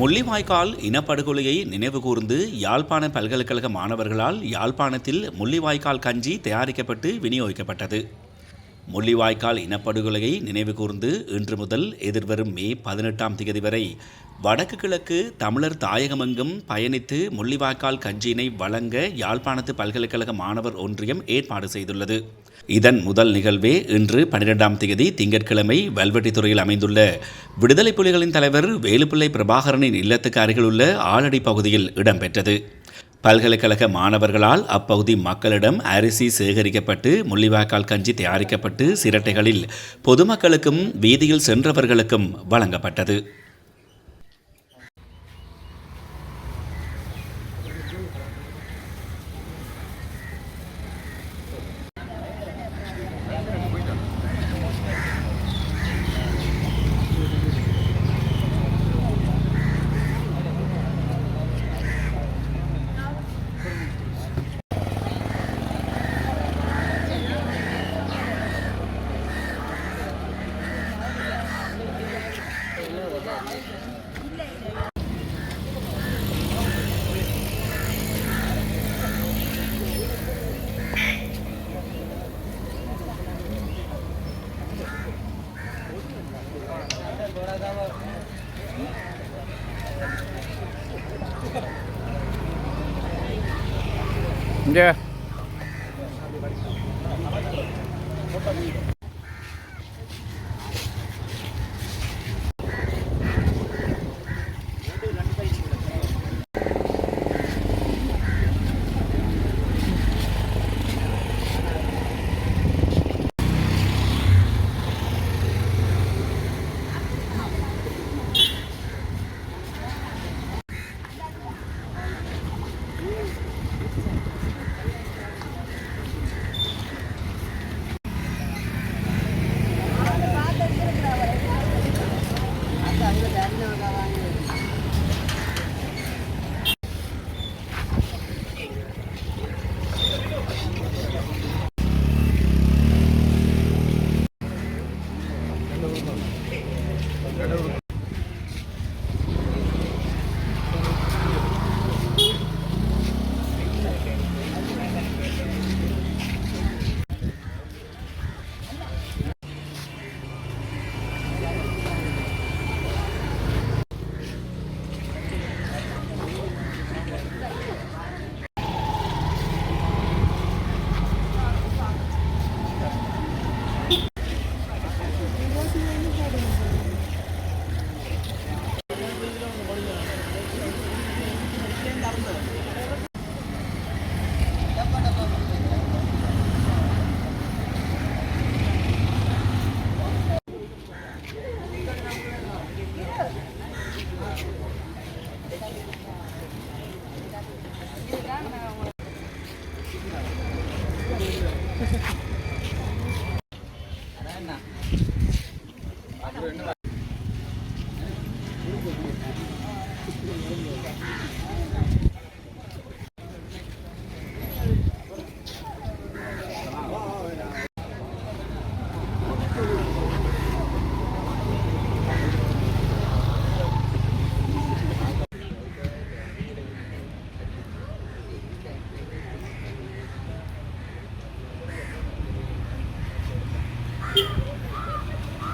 முள்ளிவாய்க்கால் இனப்படுகொலையை நினைவுகூர்ந்து யாழ்ப்பாண பல்கலைக்கழக மாணவர்களால் யாழ்ப்பாணத்தில் முள்ளிவாய்க்கால் கஞ்சி தயாரிக்கப்பட்டு விநியோகிக்கப்பட்டது. முள்ளிவாய்க்கால் இனப்படுகொலையை நினைவுகூர்ந்து இன்று முதல் எதிர்வரும் மே 18ஆம் தேதி வரை வடக்கு கிழக்கு தமிழர் தாயகமெங்கும் பயணித்து முள்ளிவாய்க்கால் கஞ்சியினை வழங்க யாழ்ப்பாணத்து பல்கலைக்கழக மாணவர் ஒன்றியம் ஏற்பாடு செய்துள்ளது. இதன் முதல் நிகழ்வே இன்று 12ஆம் தேதி திங்கட்கிழமை வல்வெட்டித்துறையில் அமைந்துள்ள விடுதலை புலிகளின் தலைவர் வேலுப்பிள்ளை பிரபாகரனின் இல்லத்துக்கு அருகில் உள்ள ஆலடி பகுதியில் இடம்பெற்றது. பல்கலைக்கழக மாணவர்களால் அப்பகுதி மக்களிடம் அரிசி சேகரிக்கப்பட்டு முள்ளிவாய்க்கால் கஞ்சி தயாரிக்கப்பட்டு சிரட்டைகளில் பொதுமக்களுக்கும் வீதியில் சென்றவர்களுக்கும் வழங்கப்பட்டது. Yeah.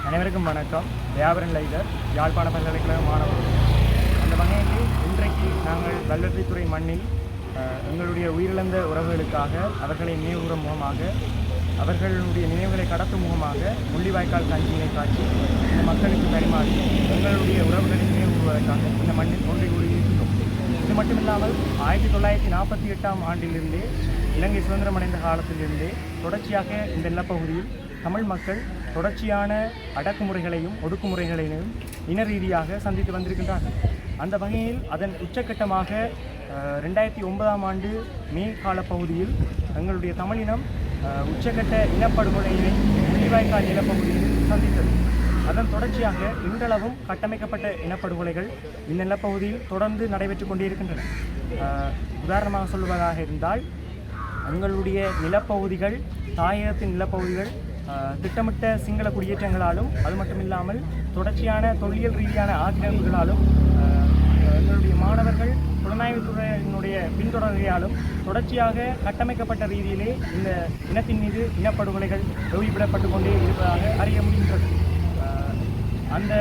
அனைவருக்கும் வணக்கம். வியாபாரம் லைதர் யாழ்ப்பாண பல்கலைக்கழக மாணவர்கள். அந்த வகையில் இன்றைக்கு நாங்கள் வல்வெட்டித்துறை மண்ணில் எங்களுடைய உயிரிழந்த உறவுகளுக்காக அவர்களை நினைவுகூறும் முகமாக, அவர்களுடைய நினைவுகளை கடத்தும் முகமாக முள்ளிவாய்க்கால் கஞ்சியினை காட்சி இந்த மக்களுக்கு பரிமாறி எங்களுடைய உறவுகளை நினைவுகூறுவதற்காக இந்த மண்ணில் ஒன்றை கூறியிருக்கிறோம். இது மட்டுமில்லாமல் 1948ஆம் ஆண்டிலிருந்தே இலங்கை சுதந்திரமடைந்த காலத்திலிருந்தே தொடர்ச்சியாக இந்த நிலப்பகுதியில் தமிழ் மக்கள் தொடர்ச்சியான அடக்குமுறைகளையும் ஒடுக்குமுறைகளையும் இன ரீதியாக சந்தித்து வந்திருக்கின்றார்கள். அந்த வகையில் அதன் உச்சக்கட்டமாக 2009ஆம் ஆண்டு மே காலப்பகுதியில் எங்களுடைய தமிழினம் உச்சக்கட்ட இனப்படுகொலையை முள்ளிவாய்க்கால் நிலப்பகுதியில் சந்தித்தது. அதன் தொடர்ச்சியாக இன்றளவும் கட்டமைக்கப்பட்ட இனப்படுகொலைகள் இந்த நிலப்பகுதியில் தொடர்ந்து நடைபெற்று கொண்டிருக்கின்றன. உதாரணமாக சொல்வதாக இருந்தால் எங்களுடைய நிலப்பகுதிகள், தாயகத்தின் நிலப்பகுதிகள் திட்டமிட்ட சிங்கள குடியேற்றங்களாலும் அது மட்டுமில்லாமல் தொடர்ச்சியான தொல்லியல் ரீதியான ஆக்கிரமிப்புகளாலும் எங்களுடைய மாணவர்கள் புலனாய்வுத்துறையினுடைய பின்தொடர்கையாலும் தொடர்ச்சியாக கட்டமைக்கப்பட்ட ரீதியிலே இந்த இனத்தின் மீது இனப்படுகொலைகள் வெளியிடப்பட்டு கொண்டே இருப்பதாக அறிய முடிகின்றது. அந்த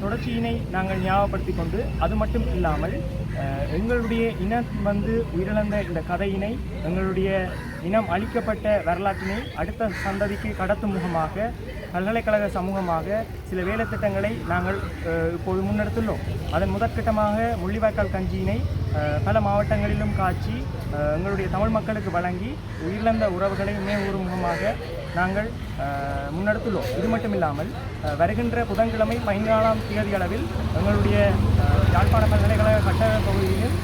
தொடர்ச்சியினை நாங்கள் ஞாபகப்படுத்தி கொண்டு அது மட்டும் இல்லாமல் எங்களுடைய இனம் உயிரிழந்த இந்த கதையினை, எங்களுடைய இனம் அளிக்கப்பட்ட வரலாற்றினை அடுத்த சந்ததிக்கு கடத்தும் முகமாக பல்கலைக்கழக சமூகமாக சில வேலைத்திட்டங்களை நாங்கள் இப்போது முன்னெடுத்துள்ளோம். அதன் முதற்கட்டமாக முள்ளிவாய்க்கால் கஞ்சியினை பல மாவட்டங்களிலும் காட்சி எங்களுடைய தமிழ் மக்களுக்கு வழங்கி உயிரிழந்த உறவுகளை நினைவுகூரும் முகமாக நாங்கள் முன்னெடுத்துள்ளோம். இது மட்டும் இல்லாமல் வருகின்ற புதன்கிழமை 14ஆம் தேதி அளவில் எங்களுடைய யாழ்ப்பாண பல்கலைக்கழக கட்டட பகுதியில்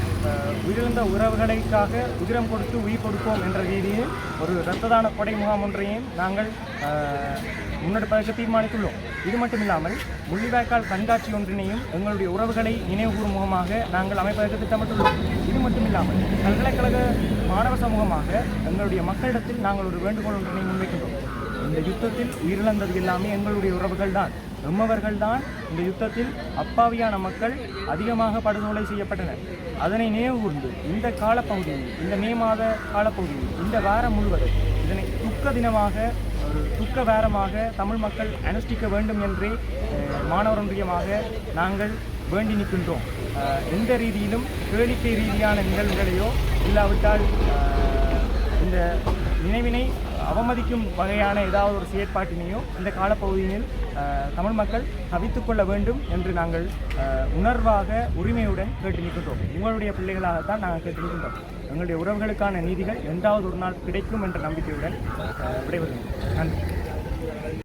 உயிரிழந்த உறவுகளுக்காக உதிரம் கொடுத்து உயிர் கொடுப்போம் என்ற ரீதியில் ஒரு இரத்த தான கொடை முகாம் ஒன்றையும் நாங்கள் முன்னெடுப்பதற்கு தீர்மானித்துள்ளோம். இது மட்டும் இல்லாமல் முள்ளிவாய்க்கால் கண்காட்சி ஒன்றினையும் எங்களுடைய உறவுகளை நினைவுகூரும் முகமாக நாங்கள் அமைப்பதற்கு திட்டமிட்டுள்ளோம். இது மட்டும் இல்லாமல் பல்கலைக்கழக மாணவ சமூகமாக எங்களுடைய மக்களிடத்தில் நாங்கள் ஒரு வேண்டுகோள் ஒன்றினை முன்வைக்கின்றோம். இந்த யுத்தத்தில் உயிரிழந்தது எல்லாமே எங்களுடைய உறவுகள் தான், எம்மவர்கள் தான். இந்த யுத்தத்தில் அப்பாவியான மக்கள் அதிகமாக படுகொலை செய்யப்பட்டனர். அதனை நினைவுகூர்ந்து இந்த காலப்பகுதியில், இந்த மே மாத காலப்பகுதியில், இந்த வாரம் முழுவதும் இதனை துக்க தினமாக, ஒரு துக்க வாரமாக தமிழ் மக்கள் அனுஷ்டிக்க வேண்டும் என்றே மாணவர் ஒன்றியமாக நாங்கள் வேண்டி நிற்கின்றோம். எந்த ரீதியிலும் கேளிக்கை ரீதியான நிகழ்வுகளையோ இல்லாவிட்டால் இந்த நினைவினை அவமதிக்கும் வகையான ஏதாவது ஒரு செயற்பாட்டினையோ இந்த காலப்பகுதியில் தமிழ் மக்கள் தவித்துக்கொள்ள வேண்டும் என்று நாங்கள் உணர்வாக உரிமையுடன் கேட்டு நிற்கின்றோம். உங்களுடைய பிள்ளைகளாகத்தான் நாங்கள் கேட்டு நிற்கின்றோம். எங்களுடைய உறவுகளுக்கான நீதிகள் என்றாவது ஒரு நாள் கிடைக்கும் என்ற நம்பிக்கையுடன் விடைபெறுகிறோம். நன்றி.